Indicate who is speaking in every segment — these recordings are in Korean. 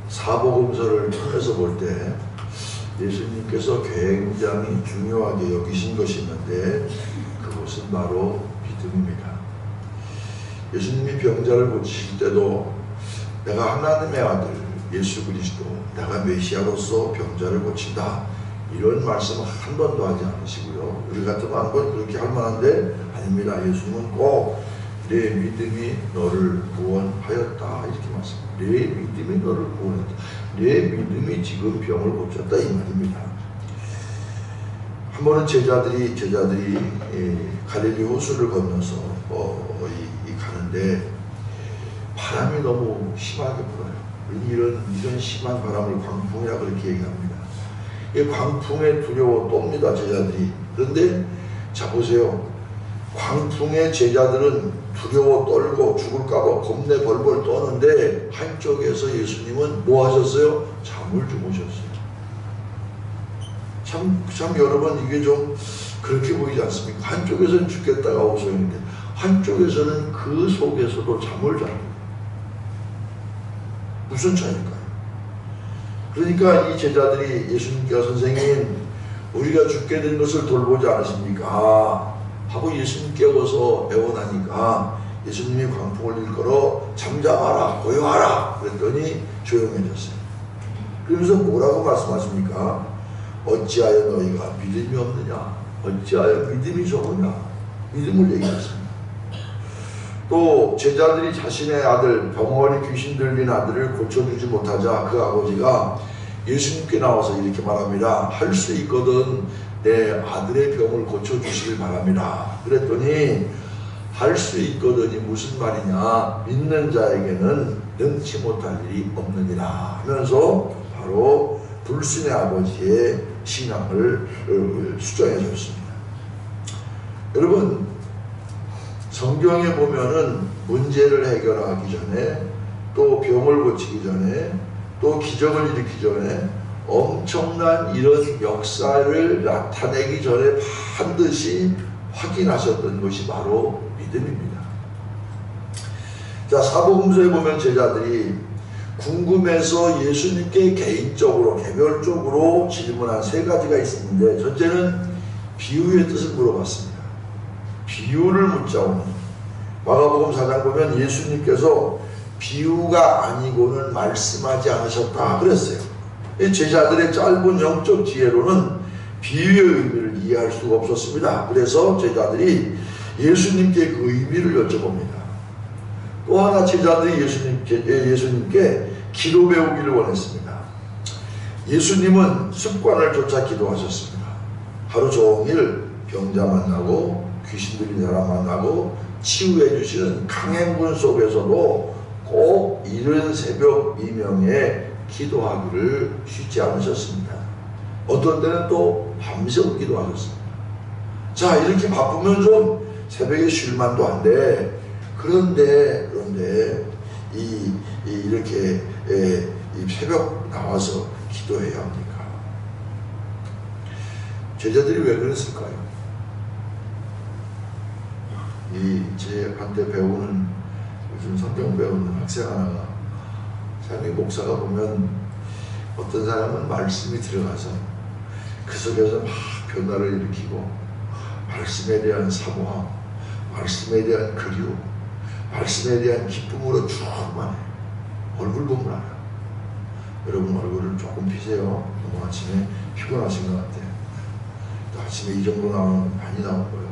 Speaker 1: 사복음서를 통해서 볼 때 예수님께서 굉장히 중요하게 여기신 것이 있는데 그것은 바로 믿음입니다. 예수님이 병자를 고치실 때도 내가 하나님의 아들 예수 그리스도, 내가 메시아로서 병자를 고친다, 이런 말씀 한 번도 하지 않으시고요. 우리 같으면 한 번 그렇게 할 만한데 아닙니다. 예수님은 꼭 내 믿음이 너를 구원하였다 이렇게 말씀합니다. 내 믿음이 너를 구원했다. 내 믿음이 지금 병을 고쳤다 이 말입니다. 한 번은 제자들이 갈릴리 호수를 건너서 가는데 바람이 너무 심하게 불어요. 이런 심한 바람을 광풍이라고 그렇게 얘기합니다. 이 광풍에 두려워 똠니다 제자들이. 그런데 자 보세요. 광풍에 제자들은 두려워 떨고 죽을까봐 겁내 벌벌 떠는데 한쪽에서 예수님은 뭐 하셨어요? 잠을 주무셨어요. 참 여러분 이게 좀 그렇게 보이지 않습니까? 한쪽에서는 죽겠다가 오소했는데 한쪽에서는 그 속에서도 잠을 자요. 무슨 차이일까요? 그러니까 이 제자들이 예수님께서 선생님 우리가 죽게 된 것을 돌보지 않으십니까? 하고 예수님 깨워서 애원하니까 예수님이 광풍을 일컬어 잠잠하라 고요하라 그랬더니 조용해졌어요. 그러면서 뭐라고 말씀하십니까? 어찌하여 너희가 믿음이 없느냐? 어찌하여 믿음이 적으냐? 믿음을 얘기했습니다. 또 제자들이 자신의 아들 병원에 귀신 들린 아들을 고쳐주지 못하자 그 아버지가 예수님께 나와서 이렇게 말합니다. 할 수 있거든 내 아들의 병을 고쳐주시길 바랍니다. 그랬더니 할 수 있거든이 무슨 말이냐, 믿는 자에게는 능치 못할 일이 없느니라 하면서 바로 불신의 아버지의 신앙을 수정해 줬습니다. 여러분 성경에 보면은 문제를 해결하기 전에 또 병을 고치기 전에 또 기적을 일으키기 전에 엄청난 이런 역사를 나타내기 전에 반드시 확인하셨던 것이 바로 믿음입니다. 자, 사복음서에 보면 제자들이 궁금해서 예수님께 개인적으로 개별적으로 질문한 세 가지가 있었는데 첫째는 비유의 뜻을 물어봤습니다. 비유를 묻자오니 마가복음 4장 보면 예수님께서 비유가 아니고는 말씀하지 않으셨다 그랬어요. 제자들의 짧은 영적 지혜로는 비유의 의미를 이해할 수가 없었습니다. 그래서 제자들이 예수님께 그 의미를 여쭤봅니다. 또 하나 제자들이 예수님께 기도 배우기를 원했습니다. 예수님은 습관을 쫓아 기도하셨습니다. 하루 종일 병자 만나고 귀신 들린 사람 만나고 치유해 주시는 강행군 속에서도 꼭 이른 새벽 이명에 기도하기를 쉬지 않으셨습니다. 어떤 때는 또 밤새워 기도하셨습니다. 자, 이렇게 바쁘면 좀 새벽에 쉴 만도 한데 그런데 이렇게 새벽 나와서 기도해야 합니까? 제자들이 왜 그랬을까요? 제한테 배우는 요즘 성경 배우는 학생 하나가 삶의 목사가 보면 어떤 사람은 말씀이 들어가서 그 속에서 막 변화를 일으키고 말씀에 대한 사모함, 말씀에 대한 그리움, 말씀에 대한 기쁨으로 충만해. 얼굴 보면 알아요. 여러분 얼굴을 조금 피세요. 너무 아침에 피곤하신 것 같아요. 또 아침에 이 정도 나오는 건 많이 나온 거예요.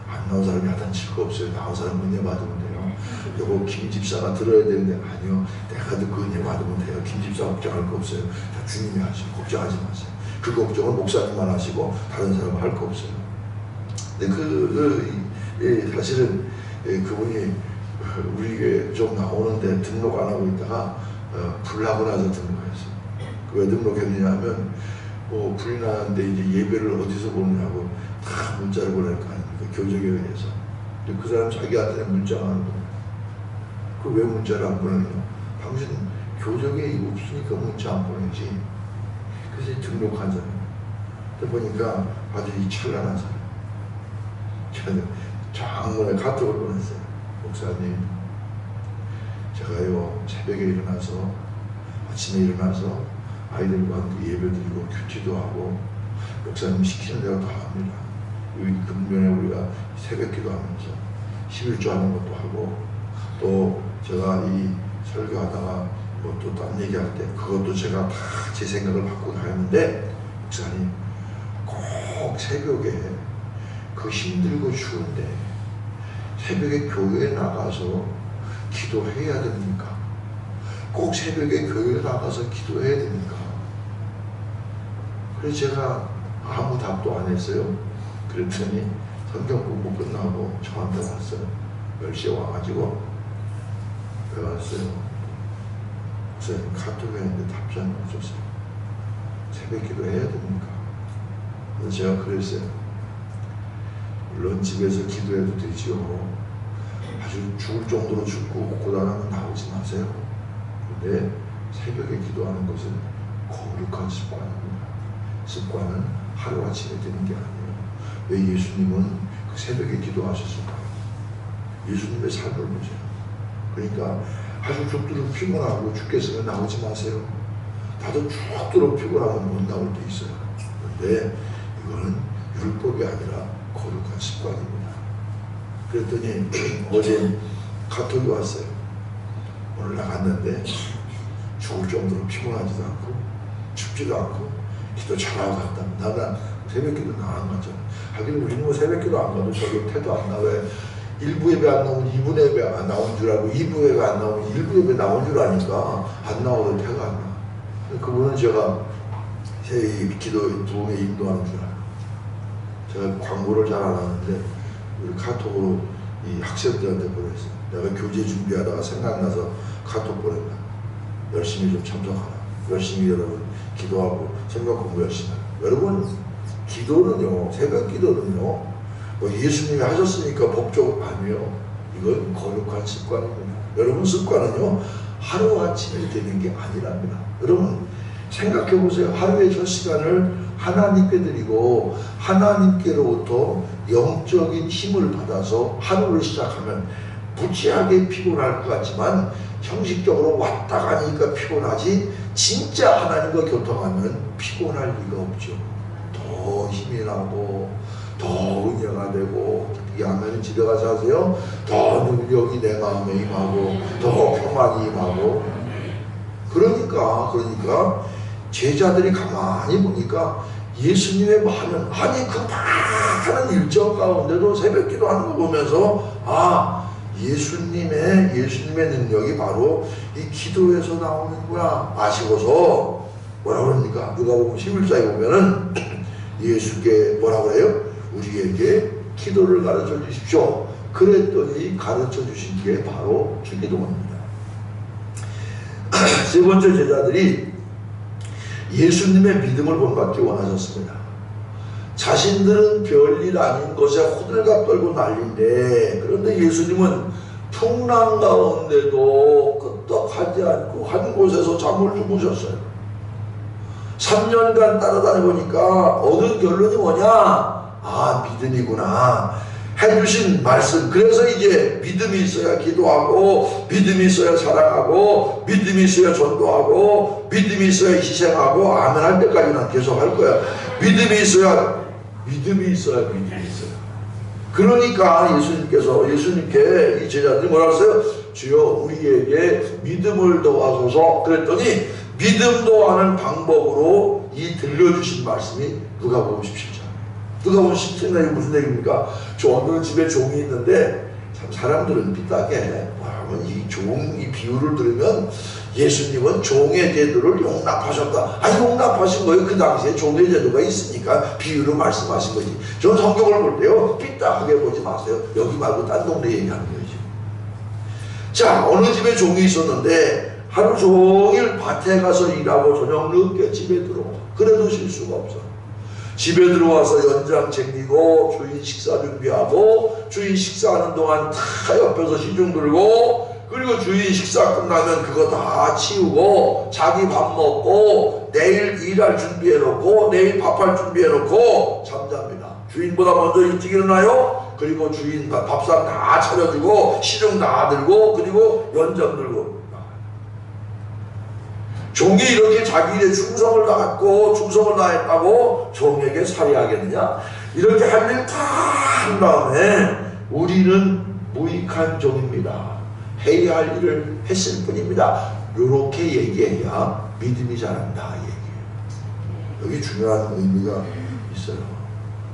Speaker 1: 안 나온 사람이 하단칠 거 없어요. 나온 사람은 은혜 받으면 돼요. 요거 김 집사가 들어야 되는데 아니요, 내가 듣고 은혜 받으면 돼요. 김 집사 걱정할 거 없어요. 다 주님이 하시고 걱정하지 마세요. 그 걱정은 목사님만 하시고 다른 사람은 할 거 없어요. 근데 사실은 그분이 우리 교회 좀 나오는데 등록 안 하고 있다가 불나고 나서 등록했어요. 왜 등록했느냐 하면 불이 나는데 이제 예배를 어디서 보느냐고 다 문자를 보낼 거 아닙니까? 교제교회에서. 근데 그 사람 자기한테 문자가 안 보내요. 그 왜 문자를 안 보내냐? 당신 교제교회 없으니까 문자 안 보내지. 그래서 등록한 사람. 그러다 보니까 아주 이 찬란한 사람. 장문에 카톡을 보냈어요. 목사님, 제가요 새벽에 일어나서 아침에 일어나서 아이들과 함께 예배드리고 큐티도 하고 목사님 시키는 대로 다 합니다. 여기 금년에 우리가 새벽기도 하면서 11조 하는 것도 하고, 또 제가 이 설교하다가 뭐 또 딴 얘기할 때 그것도 제가 다 제 생각을 바꾸고 다 했는데, 목사님 꼭 새벽에 그 힘들고 추운데 새벽에 교회에 나가서 기도해야 됩니까? 꼭 새벽에 교회에 나가서 기도해야 됩니까? 그래서 제가 아무 답도 안 했어요. 그랬더니 성경 공부 끝나고 저한테 왔어요. 10시에 와가지고 왜 왔어요? 목사님 카톡에 했는데 답장이 없었어요. 새벽 기도 해야 됩니까? 그래서 제가 그랬어요. 물론 집에서 기도해도 되지요. 아주 죽을 정도로 죽고 고단하면 나오지 마세요. 근데 새벽에 기도하는 것은 거룩한 습관입니다. 습관은 하루아침에 되는 게 아니에요. 왜 예수님은 그 새벽에 기도하셨을까요? 예수님의 삶을 보세요. 그러니까 아주 죽도록 피곤하고 죽겠으면 나오지 마세요. 다들 죽도록 피곤하면 못 나올 때 있어요. 그런데 이거는 율법이 아니라 거룩한 습관입니다. 그랬더니 어제 카톡이 왔어요. 오늘 나갔는데 죽을 정도로 피곤하지도 않고 춥지도 않고 기도 잘하고 갔다. 나는 새벽 기도 나 안 갔잖아. 하긴 우리는 뭐 새벽 기도 안 가도 저기 태도 안 나와. 1부 예배 안 나오면 2부 예배 안 나온 줄 알고 2부 예배 안 나오면 1부 예배 나온 줄 아니까 안 나오도 태가 안 나. 그분은 제가 새 기도 부흥에 인도하는 줄 알고, 제가 광고를 잘 안 하는데 우리 카톡으로 이 학생들한테 보냈어요. 내가 교재 준비하다가 생각나서 카톡 보낸다. 열심히 좀 참석하라. 열심히 여러분 기도하고 성경 공부 열심히 하라. 여러분 기도는요, 새벽 기도는요, 뭐 예수님이 하셨으니까 법적 아니에요. 이건 거룩한 습관입니다. 여러분 습관은요 하루아침에 되는 게 아니랍니다. 여러분 생각해 보세요. 하루의 첫 시간을 하나님께 드리고 하나님께로부터 영적인 힘을 받아서 하루를 시작하면 무지하게 피곤할 것 같지만 형식적으로 왔다 가니까 피곤하지, 진짜 하나님과 교통하면 피곤할 리가 없죠. 더 힘이 나고 더 은혜가 되고, 특히 하면 집에 가서 하세요. 더 능력이 내 마음에 임하고 더 평안이 임하고. 그러니까 제자들이 가만히 보니까 예수님의 많은, 아니 그 많은 일정 가운데도 새벽 기도하는 거 보면서 예수님의 능력이 바로 이 기도에서 나오는 거야 아시고서 뭐라 그럽니까? 누가복음 11장에 보면은 예수께 뭐라 그래요? 우리에게 기도를 가르쳐 주십시오. 그랬더니 가르쳐 주신 게 바로 주기도입니다. 세 번째, 제자들이 예수님의 믿음을 본받기 원하셨습니다. 자신들은 별일 아닌 것에 호들갑 떨고 난리인데, 그런데 예수님은 풍랑 가운데도 끄떡하지 않고 한 곳에서 잠을 주무셨어요. 3년간 따라다녀 보니까 얻은 결론이 뭐냐? 믿음이구나. 해주신 말씀. 그래서 이제 믿음이 있어야 기도하고, 믿음이 있어야 사랑하고, 믿음이 있어야 전도하고, 믿음이 있어야 희생하고, 아멘 할 때까지는 계속 할 거야. 믿음이 있어야. 그러니까 예수님께 이 제자들이 뭐라 했어요? 주여 우리에게 믿음을 더하소서. 그랬더니 믿음도 하는 방법으로 이 들려주신 말씀이 누가복음 17장. 누가복음 17장이 무슨 얘기입니까? 저는 집에 종이 있는데 참 사람들은 삐딱해. 이 비유를 들으면 예수님은 종의 제도를 용납하셨다. 용납하신 거예요. 그 당시에 종의 제도가 있으니까 비유로 말씀하신 거지. 저 성경을 볼 때요 삐딱하게 보지 마세요. 여기 말고 딴 동네 얘기하는 거지. 자, 어느 집에 종이 있었는데 하루 종일 밭에 가서 일하고 저녁 늦게 집에 들어와. 그래도 쉴 수가 없어. 집에 들어와서 연장 챙기고 주인 식사 준비하고, 주인 식사하는 동안 다 옆에서 시중 들고, 그리고 주인 식사 끝나면 그거 다 치우고 자기 밥 먹고 내일 일할 준비해놓고 내일 밥할 준비해놓고 잠잡니다. 주인보다 먼저 일찍 일어나요. 그리고 주인 밥상 다 차려주고 시중 다 들고 그리고 연장 들고. 종이 이렇게 자기 일에 충성을 다했고 충성을 다했다고 종에게 살해하겠느냐? 이렇게 할 일 다 한 다음에 우리는 무익한 종입니다. 해야 할 일을 했을 뿐입니다. 이렇게 얘기해야 믿음이 자란다 얘기예요. 여기 중요한 의미가 있어요.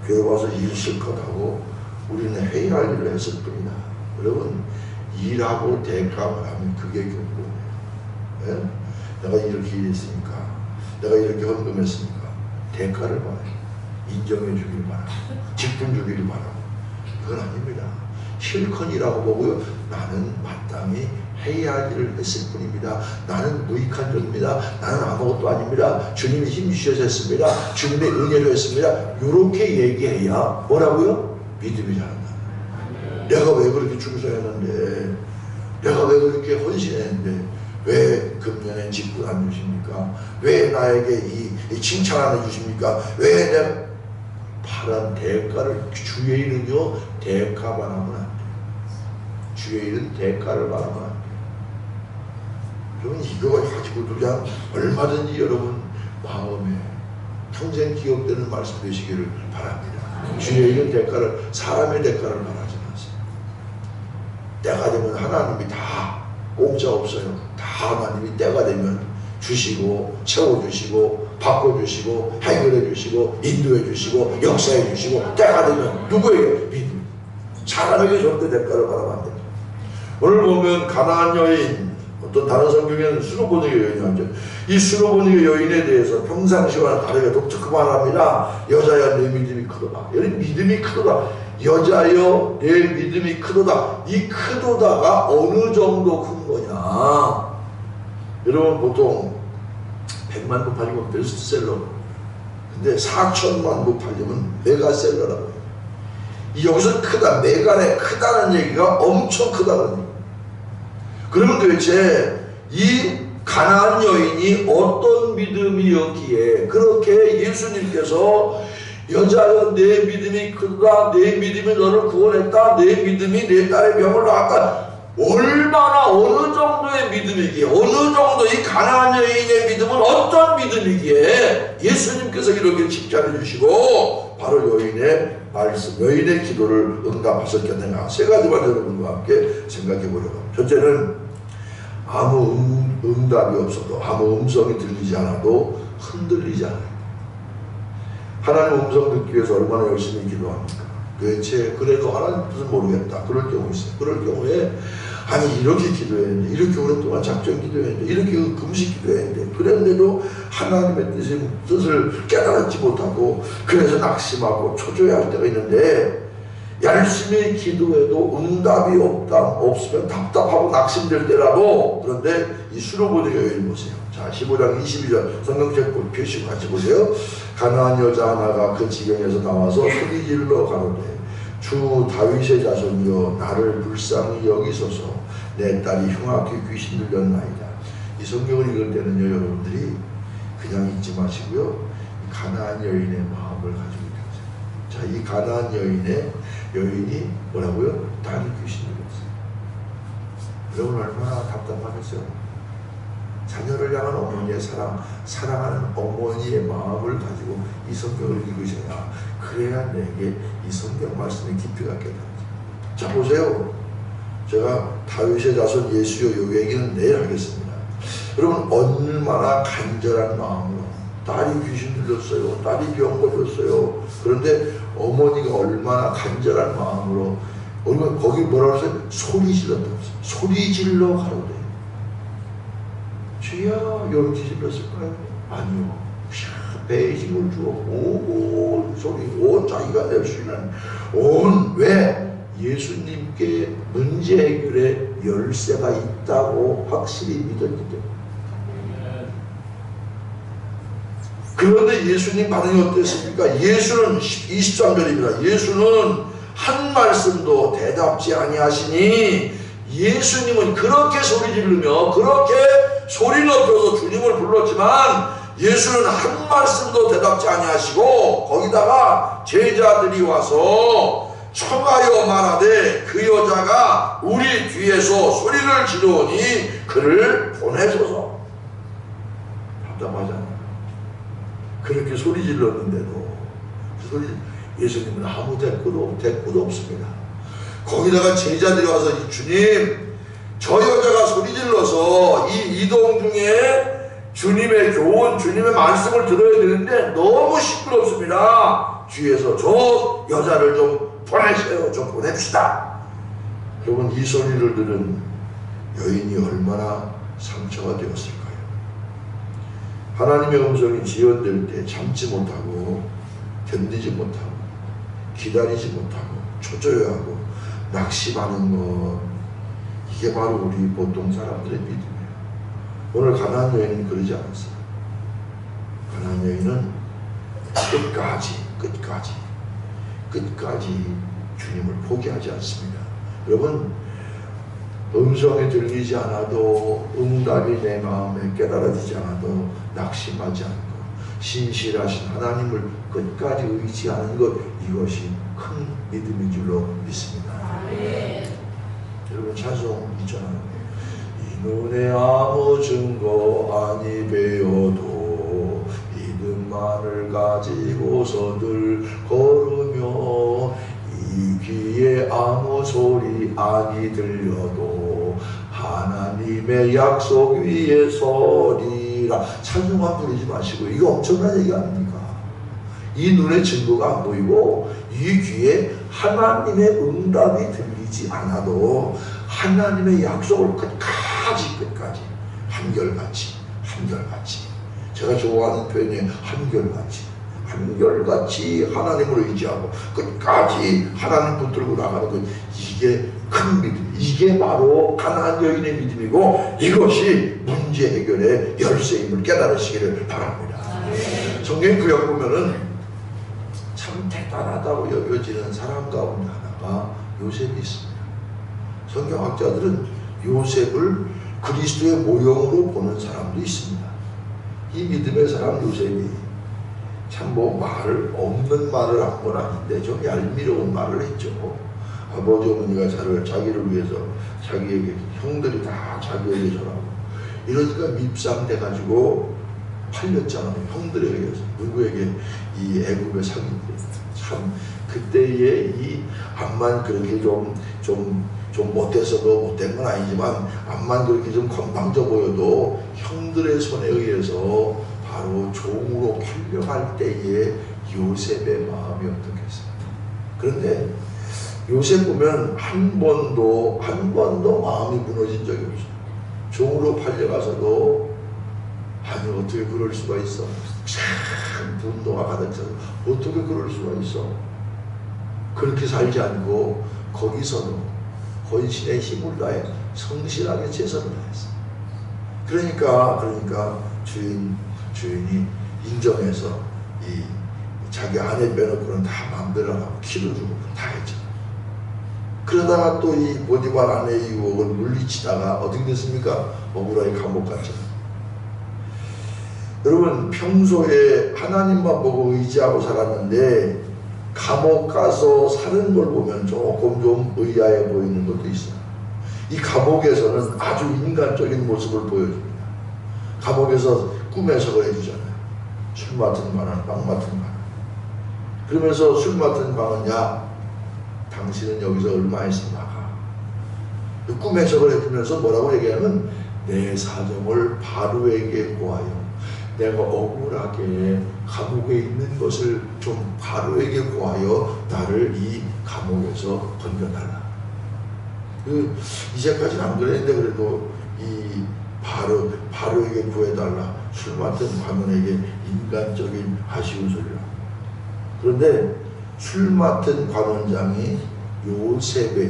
Speaker 1: 교회 와서 일 실컷 하고 우리는 해야 할 일을 했을 뿐이다. 여러분, 일하고 대가를 하면 그게 경고예요. 네? 내가 이렇게 일했으니까, 내가 이렇게 헌금했으니까 대가를 받아요. 인정해 주길 바라고, 직분 주길 바라고. 그건 아닙니다. 실컷 일하고 보고요, 나는 마땅히 해야 할 일을 했을 뿐입니다. 나는 무익한 종입니다. 나는 아무것도 아닙니다. 주님이 힘 주셔서 했습니다. 주님의 은혜로 했습니다. 이렇게 얘기해야 뭐라고요? 믿음이 자란다. 내가 왜 그렇게 충성했는데, 내가 왜 그렇게 헌신했는데 왜 금년에 직분 안 주십니까? 왜 나에게 이 칭찬 안 해주십니까? 왜 내 바란 대가를, 주의 일은요 대가 바라면 안 돼. 주의 일은 대가를 바라면 안 돼. 여러분, 이거 가지고도 그냥 얼마든지 여러분 마음에 평생 기억되는 말씀 되시기를 바랍니다. 주의 일은 대가를, 사람의 대가를 바라지 마세요. 때가 되면 하나님이 다 공짜 없어요. 다 하나님이 때가 되면 주시고 채워주시고 바꿔주시고 해결해주시고 인도해주시고 역사해주시고, 때가 되면 누구에게? 믿음. 사람에게 절대 대가를 바라면 안 됩니다. 오늘 보면 가나안 여인, 어떤 다른 성경에는 수르보니게 여인이죠. 이 수르보니게 여인에 대해서 평상시와는 다르게 독특하게 말합니다. 여자야 내 믿음이 크도다. 여러분, 믿음이 크도다. 여자여 내 믿음이 크도다. 이 크도다가 어느 정도 큰 거냐? 여러분, 보통 100만 부 팔리면 베스트셀러, 근데 4천만 부 팔리면 메가셀러라고 해요. 여기서 크다, 메가네 크다는 얘기가 엄청 크다는 얘기예요. 그러면 도대체 이 가나안 여인이 어떤 믿음이었기에 그렇게 예수님께서 여자여 내 믿음이 크다, 내 믿음이 너를 구원했다, 내 믿음이 내 딸의 병을 낫다, 얼마나 어느 정도의 믿음이기에, 어느 정도 이 가나안 여인의 믿음은 어떤 믿음이기에 예수님께서 이렇게 칭찬해 주시고 바로 여인의 말씀, 여인의 기도를 응답하셨겠느냐. 세 가지만 여러분과 함께 생각해 보려고 합니다. 첫째는 아무 응답이 없어도, 아무 음성이 들리지 않아도 흔들리지 않아요. 하나님 음성 듣기 위해서 얼마나 열심히 기도합니까? 도대체 그래도 하나님 뜻은 모르겠다. 그럴 경우 있어요. 그럴 경우에 아니 이렇게 기도했는데, 이렇게 오랫동안 작전 기도했는데, 이렇게 금식 기도했는데, 그랬는데도 하나님의 뜻을 깨달지 못하고 그래서 낙심하고 초조해할 때가 있는데, 열심히 기도해도 응답이 없으면 답답하고 낙심될 때라도, 그런데 이 수르보니게 여인 보세요. 자, 15장 22절 성경책 표시고 같이 보세요. 가나안 여자 하나가 그 지경에서 나와서 소리질러 가로되 주 다윗의 자손이여 나를 불쌍히 여기소서, 내 딸이 흉악히 귀신 들렸나이다. 이 성경을 읽을 때는요, 여러분들이 그냥 읽지 마시고요, 가나안 여인의 마음을 가지고 읽으세요. 자, 이 가나안 여인이 뭐라고요? 딸이 귀신 들렸어요. 여러분, 얼마나 답답하겠어요. 자녀를 향한 어머니의 사랑하는 어머니의 마음을 가지고 이 성경을 읽으셔야, 그래야 내게 이 성경 말씀의 깊이가 깨달아져요. 자, 보세요. 제가 다윗의 자손 예수여 요 얘기는 내일 하겠습니다. 여러분, 얼마나 간절한 마음으로, 딸이 귀신 들렸어요, 딸이 병 걸렸어요. 그런데 어머니가 얼마나 간절한 마음으로, 거기 뭐라고 했어요? 소리 질렀다고 했어요. 소리 질러 가로되 주야, 이렇게 질렀을까요? 아니요. 배에 힘을 주어 온 소리, 온 자기가 낼 수 있는 왜? 예수님께 문제 해결의 열쇠가 있다고 확실히 믿었기 때문에. 그런데 예수님 반응이 어땠습니까? 예수는 23절입니다. 예수는 한 말씀도 대답지 아니하시니, 예수님은 그렇게 소리 지르며 그렇게 소리 높여서 주님을 불렀지만 예수는 한 말씀도 대답지 아니하시고, 거기다가 제자들이 와서 청하여 말하되 그 여자가 우리 뒤에서 소리를 지르오니 그를 보내소서. 답답하잖아요. 그렇게 소리 질렀는데도 예수님은 아무 대꾸도 없습니다. 거기다가 제자들이 와서 주님, 저 여자가 소리 질러서 이 이동 중에 주님의 교훈, 주님의 말씀을 들어야 되는데 너무 시끄럽습니다. 주위에서 저 여자를 좀 보내세요. 좀 보냅시다. 여러분, 이 소리를 들은 여인이 얼마나 상처가 되었을까요? 하나님의 음성이 지연될 때 참지 못하고 견디지 못하고 기다리지 못하고 초조해하고 낙심하는 것, 이게 바로 우리 보통 사람들의 믿음이에요. 오늘 가나안 여인은 그러지 않았어요. 가나안 여인은 끝까지 주님을 포기하지 않습니다. 여러분, 음성이 들리지 않아도, 응답이 내 마음에 깨달아지지 않아도 낙심하지 않고 신실하신 하나님을 끝까지 의지하는 것, 이것이 큰 믿음인 줄로 믿습니다. 여러분, 찬송 있잖아요. 이 눈에 아무 증거 아니 배워도 믿음만을 가지고서 늘 걸으며, 이 귀에 아무 소리 아니 들려도 하나님의 약속 위에 서리라. 찬송만 부르지 마시고, 이거 엄청난 얘기 아닙니까? 이 눈에 증거가 안 보이고 이 귀에 하나님의 응답이 들리지 않아도 하나님의 약속을 끝까지 한결같이, 제가 좋아하는 표현이 한결같이 하나님을 의지하고 끝까지 하나님 붙들고 나가는 것, 이게 큰 믿음, 이게 바로 가나안 여인의 믿음이고, 이것이 문제 해결의 열쇠임을 깨달으시기를 바랍니다. 성경 구약 보면은 참 대단하다고 여겨지는 사람 가운데 하나가 요셉이 있습니다. 성경학자들은 요셉을 그리스도의 모형으로 보는 사람도 있습니다. 이 믿음의 사람 요셉이 참 없는 말을 한 건 아닌데 좀 얄미로운 말을 했죠. 아버지 어머니가 자기를 위해서 자기에게, 형들이 다 자기에게 전하고 이러니까 밉상돼가지고 팔렸잖아요. 형들에게, 누구에게? 이 애굽의 상인들. 참 그때의 이 암만 그렇게 좀 못해서도, 못된 건 아니지만 암만 그렇게 좀 건방져 보여도 형들의 손에 의해서 바로 종으로 팔려갈 때에 요셉의 마음이 어떻겠어요? 그런데 요셉 보면 한 번도 마음이 무너진 적이 없어요. 종으로 팔려가서도, 아니 어떻게 그럴 수가 있어? 참 분노가 가득 차서 어떻게 그럴 수가 있어? 그렇게 살지 않고 거기서도 헌신의 힘을 다해 성실하게 최선을 다했어. 그러니까 주인이 인정해서 이 자기 아내 빼놓고는 다 마음대로 하고 키를 주고 다 했죠. 그러다가 또 이 보디발 아내의 유혹을 물리치다가 어떻게 됐습니까? 억울하게 감옥 갔잖아요. 여러분, 평소에 하나님만 보고 의지하고 살았는데 감옥 가서 사는 걸 보면 조금 좀 의아해 보이는 것도 있어요. 이 감옥에서는 아주 인간적인 모습을 보여줍니다. 감옥에서 꿈에서 해주잖아요. 술 맡은 방은, 빵 맡은 방. 그러면서 술 맡은 방은, 야, 당신은 여기서 얼마 있으면 나가. 꿈 해석을 해주면서 뭐라고 얘기하면, 내 사정을 바로에게 고하여, 내가 억울하게 감옥에 있는 것을 좀 바로에게 고하여 나를 이 감옥에서 건져달라. 이제까지는 안 그랬는데 그래도 이 바로에게 구해달라. 술 맡은 관원에게 인간적인 아쉬운 소리라. 그런데 술 맡은 관원장이 요셉을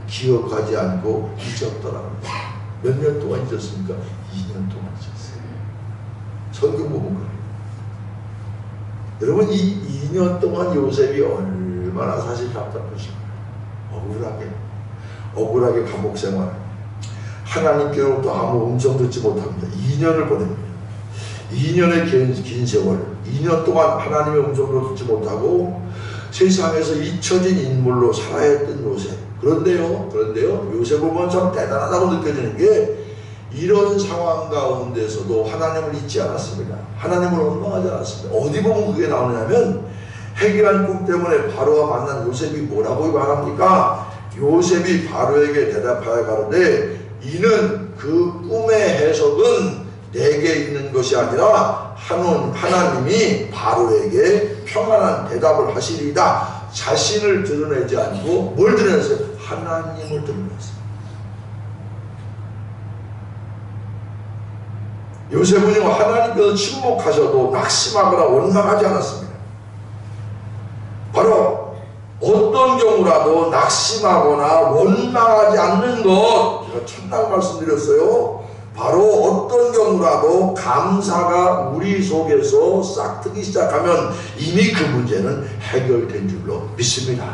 Speaker 1: 기억하지 않고 잊었더라고요. 몇 년 동안 잊었습니까? 2년 동안 잊었어요. 성경 보면 그래요. 여러분, 이 2년 동안 요셉이 얼마나 사실 답답했을까요? 억울하게 감옥 생활, 하나님께로부터 아무 음성 듣지 못합니다. 2년을 보냅니다. 2년의 긴 세월, 2년 동안 하나님의 음성도 듣지 못하고 세상에서 잊혀진 인물로 살아야 했던 요셉. 그런데요, 요셉을 보면 참 대단하다고 느껴지는 게 이런 상황 가운데서도 하나님을 잊지 않았습니다. 하나님을 원망하지 않았습니다. 어디 보면 그게 나오냐면 해결한 꿈 때문에 바로와 만난 요셉이 뭐라고 말합니까? 요셉이 바로에게 대답하여 가로되 이는 그 꿈의 해석은 내게 있는 것이 아니라 하나님이 바로에게 평안한 대답을 하시리이다. 자신을 드러내지 않고 뭘 드러냈어요? 하나님을 드러냈어요. 요셉은요 하나님께서 침묵하셔도 낙심하거나 원망하지 않았습니다. 바로 어떤 경우라도 낙심하거나 원망하지 않는 것, 제가 첫날 말씀드렸어요. 바로 어떤 경우라도 감사가 우리 속에서 싹트기 시작하면 이미 그 문제는 해결된 줄로 믿습니다.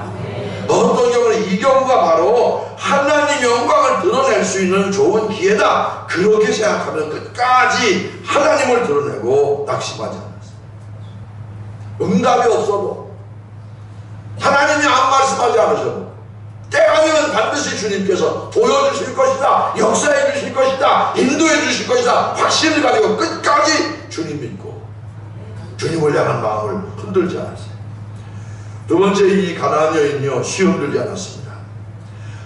Speaker 1: 어떤 경우는 이 경우가 바로 하나님 영광을 드러낼 수 있는 좋은 기회다. 그렇게 생각하면 끝까지 하나님을 드러내고 낙심하지 않았습니다. 응답이 없어도 하나님이 안 말씀하지 않으셔도 때가 되면 반드시 주님께서 보여주실 것이다, 역사해 주실 것이다, 인도해 주실 것이다 확신을 가지고 끝까지 주님 믿고 주님을 향한 마음을 흔들지 않았어요. 두 번째, 이 가나안 여인이요 시험 들지 않았습니다.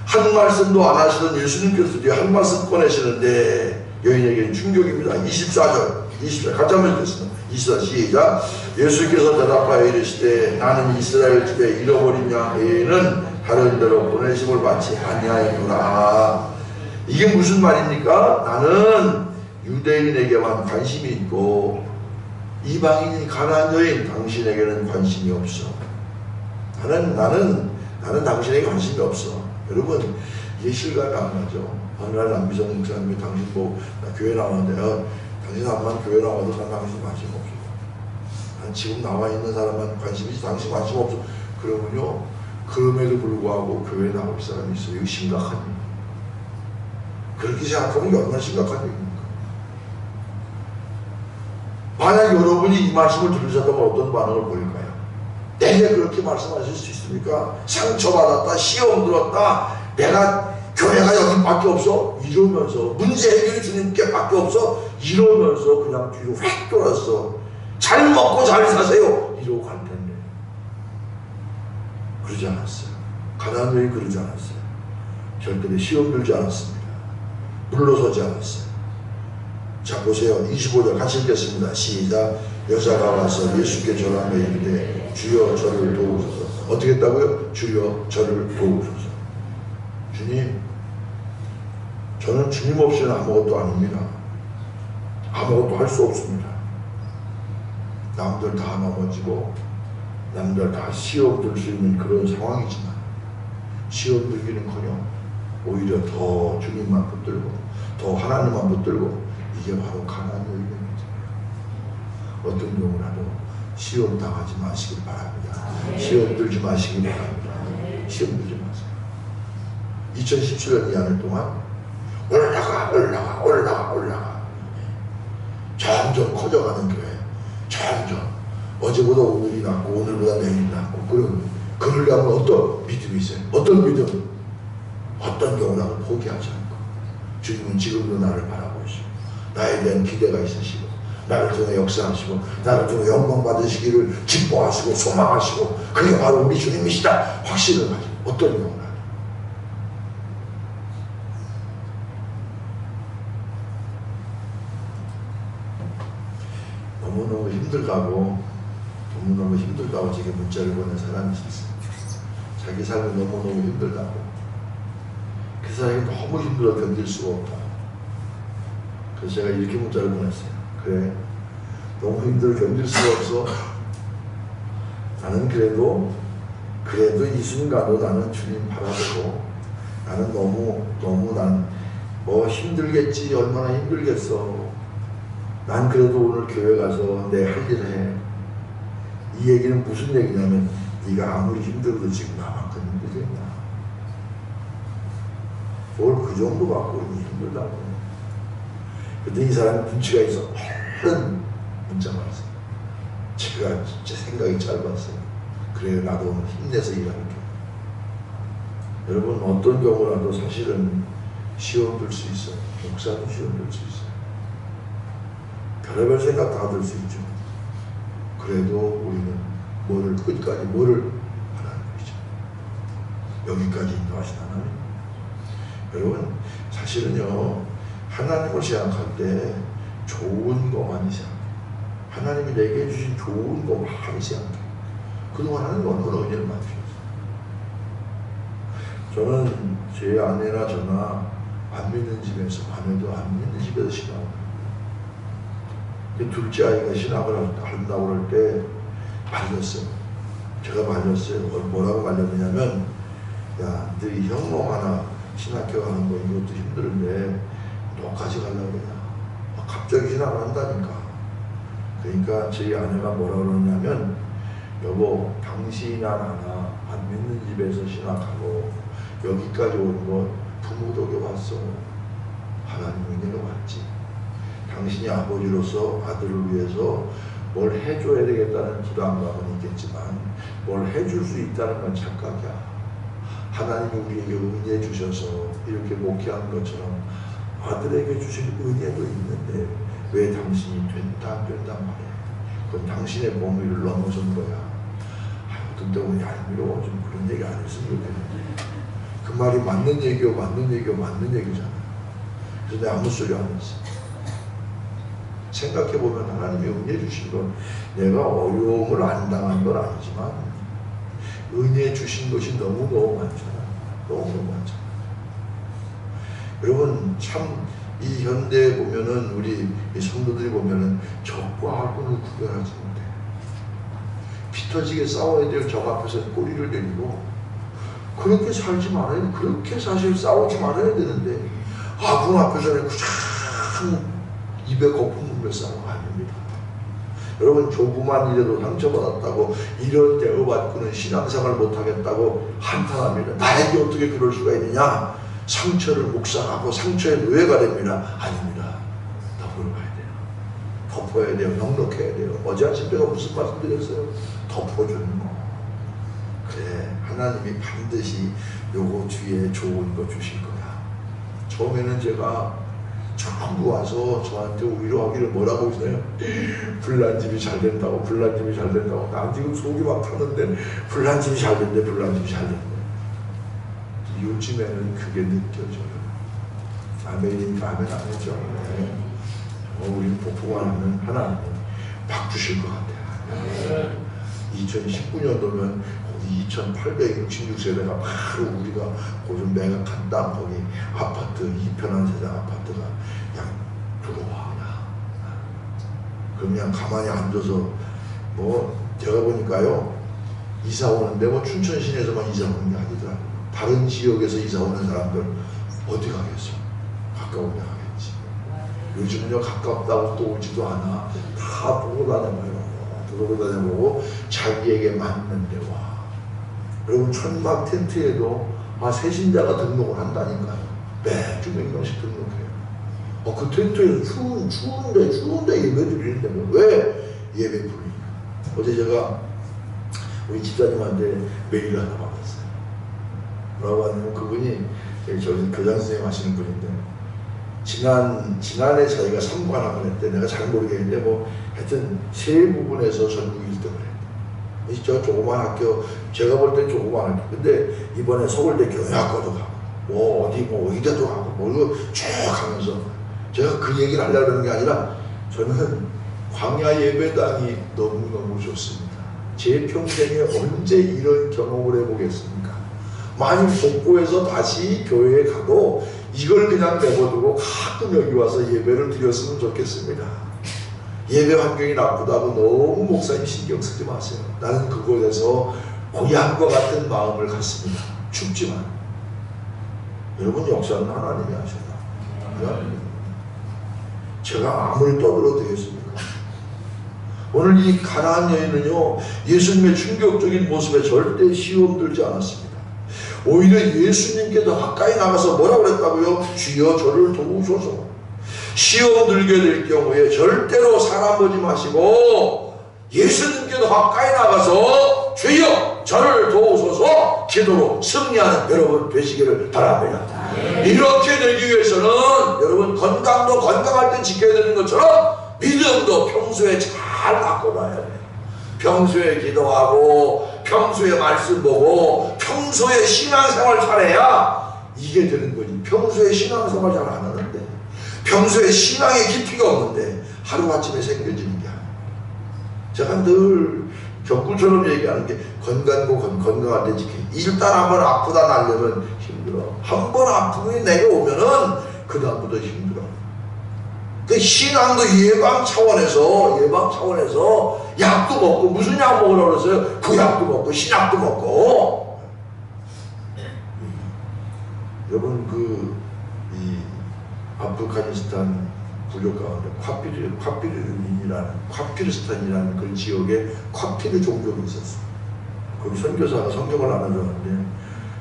Speaker 1: 한 말씀도 안 하시던 예수님께서 드디어 한 말씀 꺼내시는데 여인에게는 충격입니다. 24절 같이 한번 읽겠습니다. 24 시작. 예수께서 대답하여 이르시되 나는 이스라엘 집에 잃어버린 양 외에는 다른 데로 보내심을 받지 아니하였노라. 이게 무슨 말입니까? 나는 유대인에게만 관심이 있고 이방인이 가나안 여인 당신에게는 관심이 없어. 나는 당신에게 관심이 없어. 여러분 이게 실감이 안 나죠. 어느 날 남비정 목사님이 당신 뭐 나 교회 나왔는데 당신 암만 교회 나와도 난 당신 관심 없어. 난 지금 나와 있는 사람만 관심이지 당신 관심 없어. 그러면요 그럼에도 불구하고 교회에 나올 사람이 있어요. 이거 심각한 일이에요. 그렇게 생각하면 이게 얼마나 심각한 얘기입니까? 만약 여러분이 이 말씀을 들으셨다면 어떤 반응을 보일까요? 내게 그렇게 말씀하실 수 있습니까? 상처받았다, 시험 들었다, 내가 교회가 여기밖에 없어? 이러면서 문제 해결이 주님께 밖에 없어? 이러면서 그냥 뒤로 휙 돌았어. 잘 먹고 잘 사세요 이러고 갈 텐데 그러지 않았어요. 가나안 여인이 그러지 않았어요. 절대로 시험 들지 않았습니다. 물러서지 않았어요. 자 보세요. 25절 같이 읽겠습니다. 시작. 여자가 와서 예수께 전하며 이르되 주여 저를 도우소서. 어떻게 했다고요? 주여 저를 도우소서. 주님, 저는 주님 없이는 아무것도 아닙니다. 아무것도 할 수 없습니다. 남들 다 넘어지고 남들 다 시험 들 수 있는 그런 상황이지만 시험 들기는커녕 오히려 더 주님만 붙들고 더 하나님만 붙들고 이게 바로 가나안 여인의 문제예요. 어떤 경우라도 시험 당하지 마시길 바랍니다. 시험 들지 마시길 바랍니다. 시험 들지 마세요. 2017년 2년 동안 올라가 점점 커져가는 교회, 점점 어제보다 오늘이 낫고 오늘보다 내일이 낫고 그러려면 어떤 믿음이 있어요? 어떤 믿음? 어떤 경우라도 포기하지 않고 주님은 지금도 나를 바라보시고 나에 대한 기대가 있으시고 나를 통해 역사하시고 나를 통해 영광 받으시기를 기뻐하시고 소망하시고 그게 바로 우리 주님이시다 확신을 가지고 어떤 경우라도 너무너무 힘들다고 제게 문자를 보낸 사람이 있었어요. 자기 삶이 너무너무 힘들다고 그 사람이 너무 힘들어 견딜 수가 없다. 그래서 제가 이렇게 문자를 보냈어요. 그래 너무 힘들어 견딜 수가 없어. 나는 그래도 이 순간도 나는 주님 바라보고 나는 너무 난 뭐 힘들겠지 얼마나 힘들겠어. 난 그래도 오늘 교회 가서 내 할 일을 해. 이 얘기는 무슨 얘기냐면 네가 아무리 힘들어도 지금 나만큼 힘들겠냐. 뭘 그 정도 갖고 힘들다고. 근데 이 사람이 눈치가 있어. 얼른 문자가 왔어요. 제가 진짜 생각이 짧았어요. 그래요 나도 오늘 힘내서 일할게. 여러분 어떤 경우라도 사실은 시험 들 수 있어요. 목사는 시험 들 수 있어요. 별의별 생각 다 들 수 있죠. 그래도 우리는 뭐를 끝까지 뭐를 하나님이죠. 여기까지 인도하신 하나님. 여러분 사실은요 하나님을 생각할 때 좋은 거 많이 생각해요. 하나님이 내게 주신 좋은 거 많이 생각해요. 그동안 하나님 얼마나 은혜를 많이 주셨어요. 저는 제 아내나 저나 안 믿는 집에서, 아내도 안 믿는 집에서 신앙을 해요. 둘째 아이가 신학을 한다고 그럴 때 말렸어요. 제가 말렸어요. 뭐라고 말렸느냐면, 야, 너희 형놈 하나 신학교 가는 거 이것도 힘들은데 너까지 가려고 그러냐. 갑자기 신학을 한다니까. 그러니까 저희 아내가 뭐라고 그러냐면, 여보, 당신이나 나나 안 믿는 집에서 신학하고 여기까지 온 건 부모 덕에 왔어. 하나님 은혜로 왔지. 당신이 아버지로서 아들을 위해서 뭘 해줘야 되겠다는 부담감은 있겠지만 뭘 해줄 수 있다는 건 착각이야. 하나님이 우리에게 은혜 주셔서 이렇게 목회하는 것처럼 아들에게 주신 은혜도 있는데 왜 당신이 된다 안 된다 말해. 그건 당신의 범위를 넘어선 거야. 어떤 때 우리 얄미워워 좀 그런 얘기 안 했으면 좋겠는데 그 말이 맞는 얘기요 맞는 얘기요 맞는 얘기잖아. 그래서 내가 아무 소리 안 했어. 생각해보면 하나님이 은혜 주신 건 내가 어려움을 안 당한 건 아니지만 은혜 주신 것이 너무너무 많잖아. 너무너무 많잖아. 여러분 참 이 현대에 보면은 우리 이 성도들이 보면은 적과 악을 구별하지 못해. 피 터지게 싸워야 될 적 앞에서 꼬리를 내리고 그렇게 살지 말아야 돼. 그렇게 사실 싸우지 말아야 되는데 아군 앞에서는 그냥 입에 거품 물며 싸우는 거 아닙니다. 여러분 조그만 일에도 상처받았다고 이런 대우받고는 신앙생활을 못하겠다고 한탄합니다. 나에게 어떻게 그럴 수가 있느냐. 상처를 묵상하고 상처의 노예가 됩니다. 아닙니다. 덮어가야 돼요. 덮어야 돼요. 넉넉해야 돼요. 어제 아침 제가 무슨 말씀 드렸어요? 덮어주는 거. 그래 하나님이 반드시 요거 뒤에 좋은 거 주실 거야. 처음에는 제가 전부 와서 저한테 위로하기를 뭐라고 하시나요? 불난집이 잘 된다고 불난집이 잘 된다고. 난 지금 속이 막 타는데 불난집이 잘 된대 불난집이 잘 된대. 요즘에는 그게 느껴져요. 아멘입니까? 아멘 안 했죠? 네. 우리는 복부가 하면 하나님 막 주실 것 같아요. 2019년도면 2866세대가 바로 우리가 고좀 매각한 땅 거기 아파트 2편한 세상 아파트가 그냥 들어와. 그럼 그냥 가만히 앉아서 뭐 제가 보니까요 이사 오는데 뭐 춘천 시내에서만 이사 오는 게 아니더라고요. 다른 지역에서 이사 오는 사람들 어디 가겠어? 가까운 데 가겠지. 요즘은요 가깝다고 또 오지도 않아. 다 보고 다녀봐요. 보고 다녀보고 자기에게 맞는 데 와. 여러분 천막 텐트에도 새신자가 등록을 한다니까요. 매주 몇 명씩 등록해요. 그 텐트에서 추운데 예배 드리는데 뭐 왜 예배 부르냐. 어제 제가 우리 집사님한테 메일 하나 받았어요. 뭐라고 하냐면 그분이 저기 교장 선생님 하시는 분인데 지난해 자기가 3관왕을 했대. 내가 잘 모르겠는데 뭐 하여튼 세 부분에서 전국 1등을 했대. 저 조그만 학교 제가 볼 땐 조그만 학교. 근데 이번에 서울대 경영학과도 가고 뭐 어디 뭐 의대도 가고 뭐 이거 쭉 가면서 제가 그 얘기를 하려고 하는 게 아니라 저는 광야 예배당이 너무너무 좋습니다. 제 평생에 언제 이런 경험을 해보겠습니까? 만일 복고에서 다시 교회에 가도 이걸 그냥 내버두고 가끔 여기 와서 예배를 드렸으면 좋겠습니다. 예배 환경이 나쁘다고 너무 목사님 신경 쓰지 마세요. 나는 그곳에서 고향과 같은 마음을 갖습니다. 춥지만 여러분 역사는 하나님이 하셨다. 제가 아무리 떠들어도 되겠습니까? 오늘 이 가나안 여인은요 예수님의 충격적인 모습에 절대 시험 들지 않았습니다. 오히려 예수님께 더 가까이 나가서 뭐라고 그랬다고요? 주여 저를 도우소서. 시험 들게 될 경우에 절대로 사람 보지 마시고 예수님께 더 가까이 나가서 주여 저를 도우소서 기도로 승리하는 여러분 되시기를 바랍니다. 이렇게 되기 위해서는 여러분 건강도 건강할 때 지켜야 되는 것처럼 믿음도 평소에 잘 바꿔놔야 돼요. 평소에 기도하고 평소에 말씀 보고 평소에 신앙생활 잘해야 이게 되는 거지. 평소에 신앙생활 잘 안 하는데, 평소에 신앙의 깊이가 없는데 하루아침에 생겨지는 게 아니에요. 제가 늘 격구처럼 얘기하는 게 건강할 때 지켜. 일단 한번 아프다 나려면 힘들어. 한 번 아프면 내가 오면은 그 다음부터 힘들어. 그 신앙도 예방 차원에서 약도 먹고, 무슨 약 먹으라고 그랬어요? 그 약도 먹고 신약도 먹고. 여러분 이 아프가니스탄 부족 가운데 콰피르스탄이라는 그 지역에 콰피르 종족이 있었어요. 거기 선교사가 성경을 나눠줬는데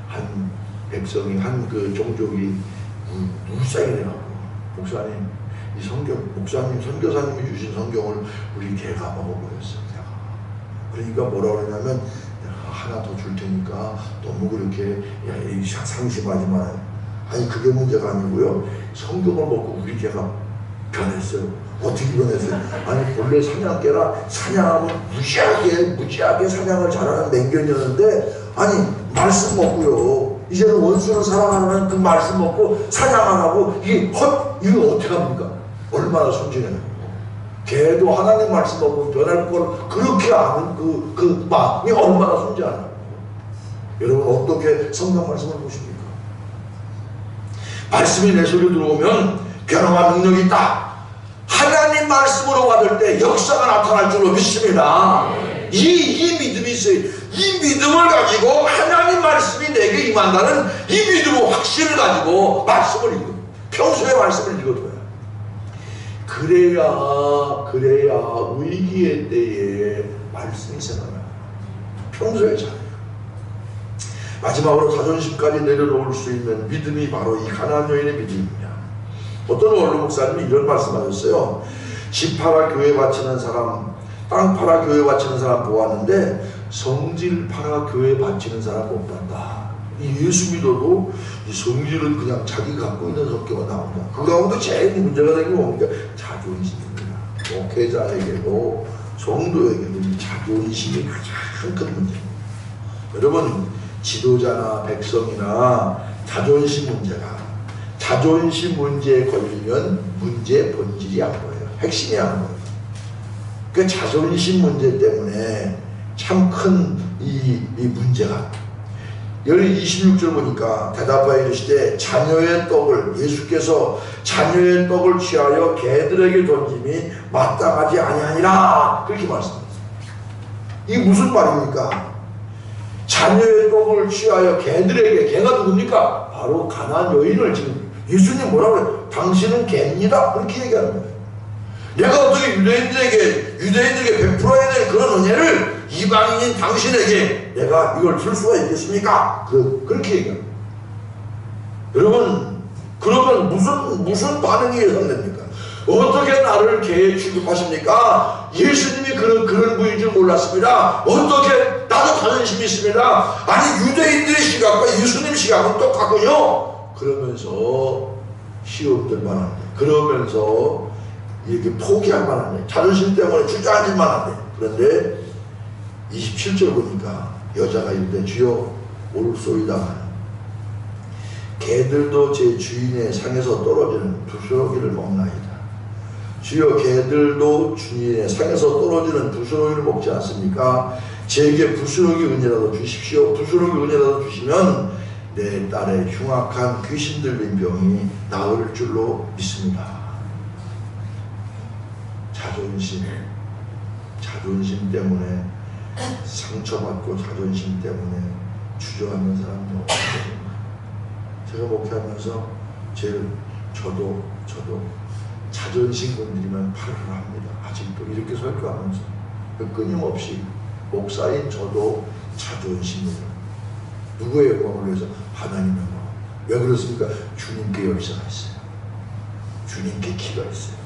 Speaker 1: 한 백성이 한 그 종족이 울상이 돼갖고, 목사님 이 목사님 선교사님이 주신 성경을 우리 개가 먹어버렸어. 그러니까 뭐라 그러냐면, 하나 더 줄 테니까 너무 그렇게 상심하지 마요. 아니 그게 문제가 아니고요, 성경을 먹고 우리 개가 변했어요. 어떻게 변했어요? 아니 본래 사냥개라 사냥하면 무지하게 사냥을 잘하는 맹견이었는데, 아니 말씀 먹고요, 이제는 원수를 사랑하는 그 말씀 먹고 사냥 안 하고 이거 어떻게 합니까? 얼마나 순진해요. 걔도 하나님 말씀 먹고 변할 걸 그렇게 아는 그 마음이 얼마나 순진하냐고. 여러분 어떻게 성경 말씀을 보십니까? 말씀이 내 속에 들어오면 변화와 능력이 있다. 하나님 말씀으로 받을 때 역사가 나타날 줄로 믿습니다. 이 믿음이 있어요. 이 믿음을 가지고 하나님 말씀이 내게 임한다는 이 믿음의 확신을 가지고 말씀을 읽어. 평소에 말씀을 읽어줘요. 그래야 위기의 때에 말씀이 생각나요. 평소에 잘해요. 마지막으로 자존심까지 내려놓을 수 있는 믿음이 바로 이 가나안 여인의 믿음입니다. 어떤 원로 목사님이 이런 말씀하셨어요. 집 팔아 교회 바치는 사람, 땅 팔아 교회 바치는 사람 보았는데 성질 팔아 교회 바치는 사람 못 봤다. 이 예수 믿어도 이 성질은 그냥 자기 갖고 있는 성격가 나온다. 그 가운데 제일 문제가 되는 게 뭡니까? 자존심입니다. 목회자에게도 성도에게도 이 자존심이 가장 큰 문제입니다. 여러분 지도자나 백성이나 자존심 문제에 걸리면 문제의 본질이 안 보여요. 핵심이 안 보여요. 그 자존심 문제 때문에 참 큰 이 문제가. 여기 26절 보니까 대답하여 이르시되 자녀의 떡을, 예수께서 자녀의 떡을 취하여 개들에게 던짐이 마땅하지 아니하니라, 그렇게 말씀하셨어요. 이게 무슨 말입니까? 자녀의 떡을 취하여 개들에게, 개가 누굽니까? 바로 가나안 여인을 지금 예수님 뭐라고 그래요? 당신은 개입니다, 그렇게 얘기하는 거예요. 내가 어떻게 유대인들에게 베풀어야 될 그런 은혜를 이방인인 당신에게 내가 이걸 줄 수가 있겠습니까? 그렇게 얘기합니다. 여러분 그러면 무슨 반응이 예상됩니까? 어떻게 나를 개에 취급하십니까? 예수님이 그런 분인 줄 몰랐습니다. 어떻게, 나도 자존심이 있습니다. 아니 유대인들의 시각과 예수님 시각은 똑같군요. 그러면서 시험될 만한데, 그러면서 이렇게 포기할 만한데, 자존심 때문에 주저앉을 만한데. 그런데 27절 보니까 여자가 이르되 주여 옳소이다. 개들도 제 주인의 상에서 떨어지는 부스러기를 먹나이다. 주여 개들도 주인의 상에서 떨어지는 부스러기를 먹지 않습니까? 제게 부스러기 은혜라도 주십시오. 부스러기 은혜라도 주시면 내 딸의 흉악한 귀신 들린 병이 나을 줄로 믿습니다. 자존심 때문에 상처받고 자존심 때문에 주저하는 사람도 없거든요. 제가 목회하면서 저도 자존심 건드리면 팔을 합니다. 아직도 이렇게 설교하면서 끊임없이 목사인 저도 자존심을, 누구의 영광을 위해서? 하나님의 영광. 왜 그렇습니까? 주님께 열쇠가 있어요. 주님께 키가 있어요.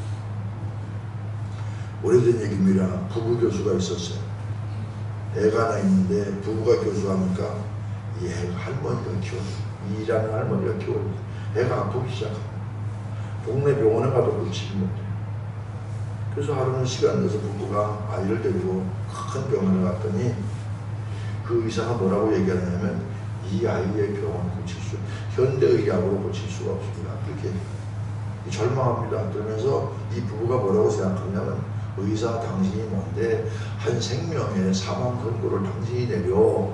Speaker 1: 오래된 얘기입니다. 부부 교수가 있었어요. 애가 하나 있는데 부부가 교수하니까 이 애가 할머니가 키워요. 일하는 할머니가 키워요. 애가 아프기 시작합니다. 동네 병원에 가도 고치지 못해요. 그래서 하루는 시간 내서 부부가 아이를 데리고 큰 병원에 갔더니 그 의사가 뭐라고 얘기하냐면 이 아이의 병원 고칠 수, 현대의학으로 고칠 수가 없습니다. 그렇게 절망합니다. 그러면서 이 부부가 뭐라고 생각하냐면 의사 당신이 뭔데 한 생명의 사망 선고를 당신이 내려.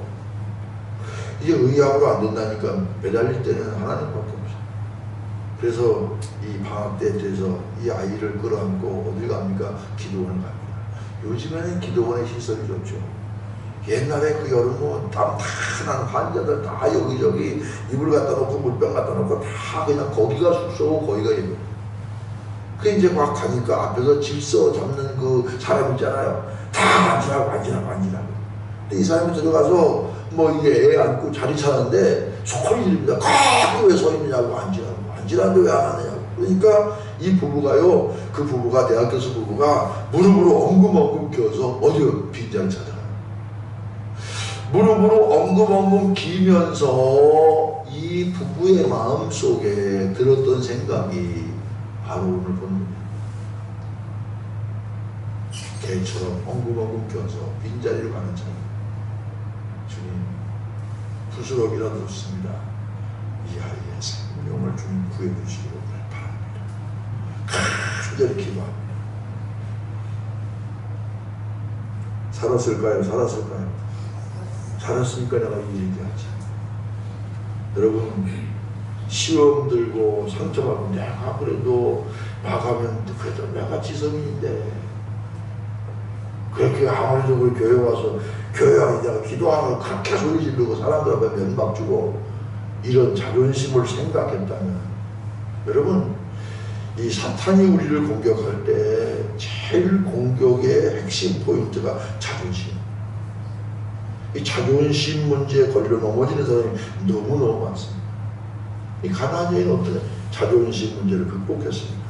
Speaker 1: 이제 의학으로 안 된다니까 매달릴 때는 하나님밖에 없어요. 그래서 이 방학 때 돼서 이 아이를 끌어안고 어딜 갑니까? 기도원을 갑니다. 요즘에는 기도원의 시설이 좋죠. 옛날에 그 여름은 땀 다 난 환자들 다 여기저기 이불 갖다 놓고 물병 갖다 놓고 다 그냥 거기가 숙소고 거기가 예배. 그 이제 막 가니까 앞에서 질서 잡는 그 사람 있잖아요. 다 만지라고. 근데 이 사람이 들어가서 뭐 이게 애 안고 자리 찾는데 소리 지릅니다. 거기 왜 서 있느냐고 앉으라는데 왜 안 하느냐고. 그러니까 이 부부가요, 그 부부가 대학 교수 부부가 무릎으로 엉금엉금 기어서 어디 빈자를 찾아가요. 무릎으로 엉금엉금 기면서 이 부부의 마음속에 들었던 생각이 바로 오늘 본 개처럼 엉금엉금 껴서 빈자리로 가는 자리. 주님, 부스럭이라도 좋습니다. 이 아이의 생명을 주님 구해주시기를 바랍니다. 간절히 기도합니다. 살았을까요? 살았으니까 내가 이 얘기하지. 여러분, 시험 들고 상처받고 내가 그래도 나가면 그래도 내가 지성인인데 그렇게 아무래도 교회 와서 교회 안에 내가 기도하면 그렇게 소리 지르고 사람들 앞에 면박 주고 이런 자존심을 생각했다면, 여러분, 이 사탄이 우리를 공격할 때 제일 공격의 핵심 포인트가 자존심. 이 자존심 문제에 걸려 넘어지는 사람이 너무너무 많습니다. 이 가나안 여인은 어떤 자존심 문제를 극복했습니다.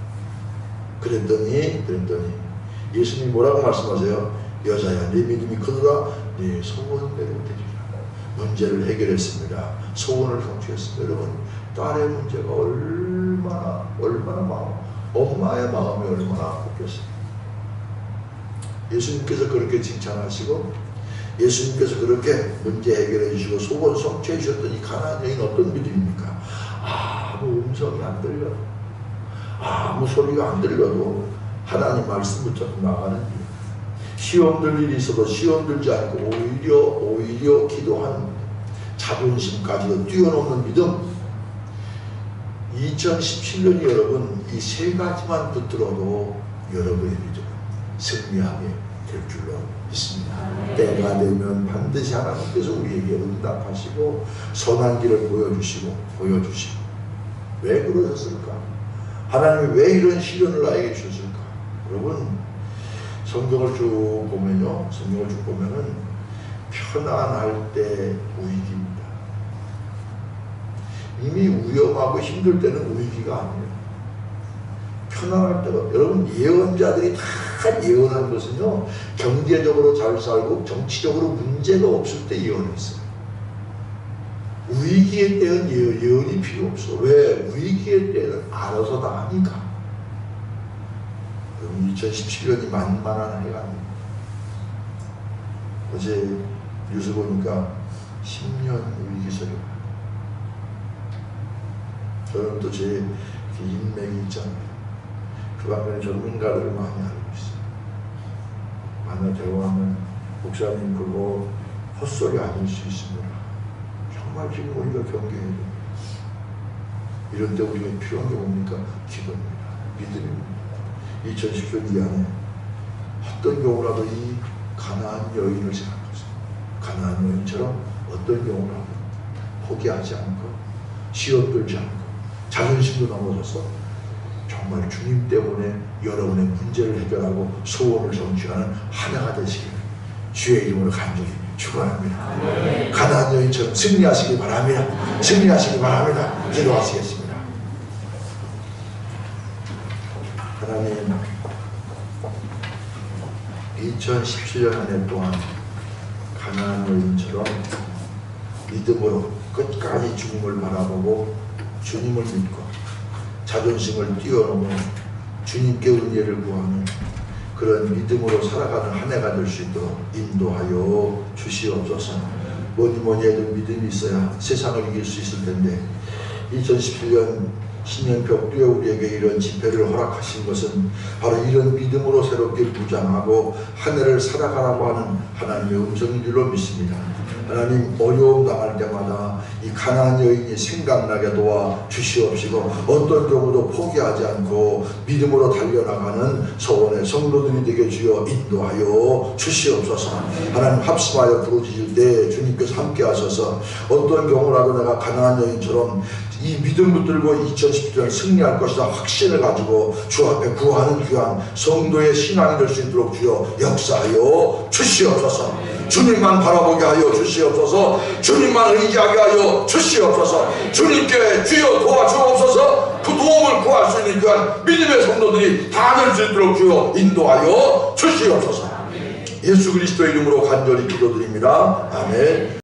Speaker 1: 그랬더니 예수님이 뭐라고 말씀하세요? 여자야, 네 믿음이 크도다. 네 소원대로 되리라. 문제를 해결했습니다. 소원을 성취했습니다. 여러분, 딸의 문제가 얼마나 엄마의 마음이 얼마나 아팠겠습니까? 예수님께서 그렇게 칭찬하시고 예수님께서 그렇게 문제 해결해 주시고 소원 성취해 주셨더니 가나안 여인 어떤 믿음입니까? 아무 음성이 안 들려도, 아무 소리가 안 들려도 하나님 말씀 붙잡고 나가는 일. 시험 들 일이 있어도 시험 들지 않고 오히려 기도하는 믿음. 자존심까지도 뛰어넘는 믿음. 2017년이 여러분 이 세 가지만 붙들어도 여러분의 믿음은 승리하게 될 줄로 믿습니다. 때가 되면 반드시 하나님께서 우리에게 응답하시고 선한 길을 보여주시고 왜 그러셨을까? 하나님이 왜 이런 시련을 나에게 주셨을까? 여러분, 성경을 쭉 보면은 편안할 때 위기입니다. 이미 위험하고 힘들 때는 위기가 아니에요. 편안할 때가, 여러분, 예언자들이 다 예언한 것은요, 경제적으로 잘 살고 정치적으로 문제가 없을 때 예언했어요. 위기의 때는 예언이 필요 없어. 왜? 위기의 때는 알아서 다 하니까. 그럼 2017년이 만만한 해가 아닙니다. 어제 뉴스 보니까 10년 위기설이. 저는 또 제 인맥이 있잖아요. 그 방면에 전문가들을 많이 알고 있어요. 만나 대화하면 목사님 그거 헛소리 아닐 수 있습니다. 정말 지금 우리가 경계해야 됩니다. 이런 때 우리가 필요한 게 뭡니까? 기도입니다. 믿음입니다. 2010년 이 안에 어떤 경우라도 이 가나안 여인을 생각하세요. 가나안 여인처럼 어떤 경우라도 포기하지 않고 시험 들지 않고 자존심도 넘어져서 정말 주님 때문에 여러분의 문제를 해결하고 소원을 성취하는 하나가 되시기를 주의 이름으로 간절히 축원합니다. 가나안 여인처럼 승리하시기 바랍니다. 기도하시겠습니다. 하나님, 2017년 한 해 동안 가나안 여인처럼 믿음으로 끝까지 주님을 바라보고 주님을 믿고 자존심을 뛰어넘어 주님께 은혜를 구하는 그런 믿음으로 살아가는 한 해가 될 수 있도록 인도하여 주시옵소서. 뭐니 해도 믿음이 있어야 세상을 이길 수 있을 텐데 2017년 신년 벽두에 우리에게 이런 집회를 허락하신 것은 바로 이런 믿음으로 새롭게 무장하고 한 해를 살아가라고 하는 하나님의 음성인 줄로 믿습니다. 하나님, 어려움 당할 때마다 이 가나안 여인이 생각나게 도와 주시옵시고 어떤 경우도 포기하지 않고 믿음으로 달려나가는 서원의 성도들이 되게 주여 인도하여 주시옵소서. 하나님, 합심하여 부르짖을 때 주님께서 함께 하셔서 어떤 경우라도 내가 가나안 여인처럼 이 믿음 붙들고 2017년 승리할 것이다 확신을 가지고 주 앞에 구하는 귀한 성도의 신앙이 될 수 있도록 주여 역사하여 주시옵소서. 주님만 바라보게 하여 주시옵소서. 주님만 의지하게 하여 주시옵소서. 주님께 주여 도와주옵소서. 그 도움을 구할 수 있는 귀한 믿음의 성도들이 다 될 수 있도록 주여 인도하여 주시옵소서. 예수 그리스도의 이름으로 간절히 기도드립니다. 아멘.